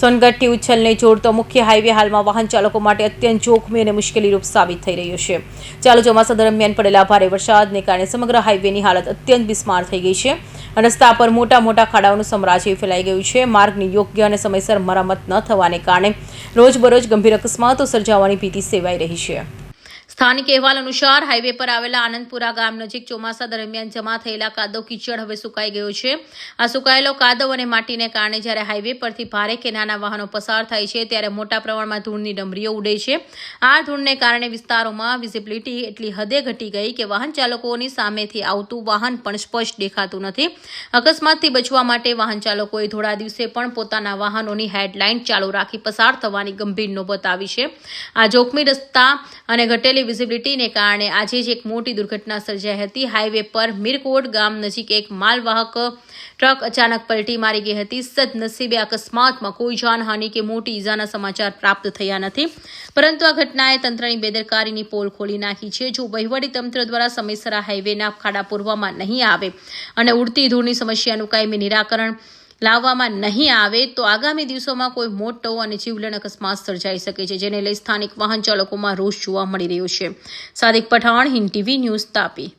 સોનગઢથી ઉચ્છલને જોડતો મુખ્ય હાઈવે હાલમાં વાહન ચાલકો માટે અત્યંત જોખમી અને મુશ્કેલીરૂપ સાબિત થઈ રહ્યો છે. ચાલુ ચોમાસા દરમિયાન પડેલા ભારે વરસાદને કારણે સમગ્ર હાઈવેની હાલત અત્યંત બિસ્માર થઈ ગઈ છે. રસ્તા પર મોટા મોટા ખાડાઓનું સામ્રાજ્ય ફેલાઈ ગયું છે. માર્ગની યોગ્ય અને સમયસર મરામત ન થવાને કારણે રોજબરોજ ગંભીર અકસ્માતો સર્જાવાની ભીતિ સેવાઈ રહી છે. સ્થાનિક અહેવાલ અનુસાર હાઈવે પર આવેલા આનંદપુરા ગામ નજીક ચોમાસા દરમિયાન જમા થયેલા કાદવ કીચડ હવે સુકાઈ ગયો છે. આ સુકાયેલો કાદવ અને માટીને કારણે જ્યારે હાઈવે પરથી ભારે કે નાના વાહનો પસાર થાય છે ત્યારે મોટા પ્રમાણમાં ધૂળની ડમરીઓ ઉડે છે. આ ધૂળને કારણે વિસ્તારોમાં વિઝિબિલિટી એટલી હદે ઘટી ગઈ કે વાહન ચાલકોની સામેથી આવતું વાહન પણ સ્પષ્ટ દેખાતું નથી. અકસ્માતથી બચવા માટે વાહન ચાલકોએ થોડા દિવસે પણ પોતાના વાહનોની હેડલાઇટ ચાલુ રાખી પસાર થવાની ગંભીર નોબત આવી છે. આ જોખમી રસ્તા અને ઘટેલી વિઝિબિલિટીને કારણે આજે જ એક મોટી દુર્ઘટના સર્જાઈ હતી. હાઈવે પર મીરકોટ ગામ નજીક એક માલવાહક ટ્રક અચાનક પલટી મારી ગઈ હતી. સદનસીબે અકસ્માતમાં કોઈ જાનહાનિ કે મોટી ઈજાના સમાચાર પ્રાપ્ત થયા નથી, પરંતુ આ ઘટનાએ તંત્રની બેદરકારીની પોલ ખોલી નાખી છે. જો વહીવટીતંત્ર દ્વારા સમયસર આ હાઈવેના ખાડા પૂરવામાં નહીં આવે અને ઉડતી ધૂળની સમસ્યાનું કાયમી નિરાકરણ લાવવામાં નહીં આવે તો આગામી દિવસોમાં કોઈ મોટો અને જીવલેણ અકસ્માત સર્જાઈ શકે છે, જેને લઈ સ્થાનિક વાહન ચાલકોમાં રોષ જોવા મળી રહ્યો છે. Sadiq Pathan, Hind TV news, Tapi.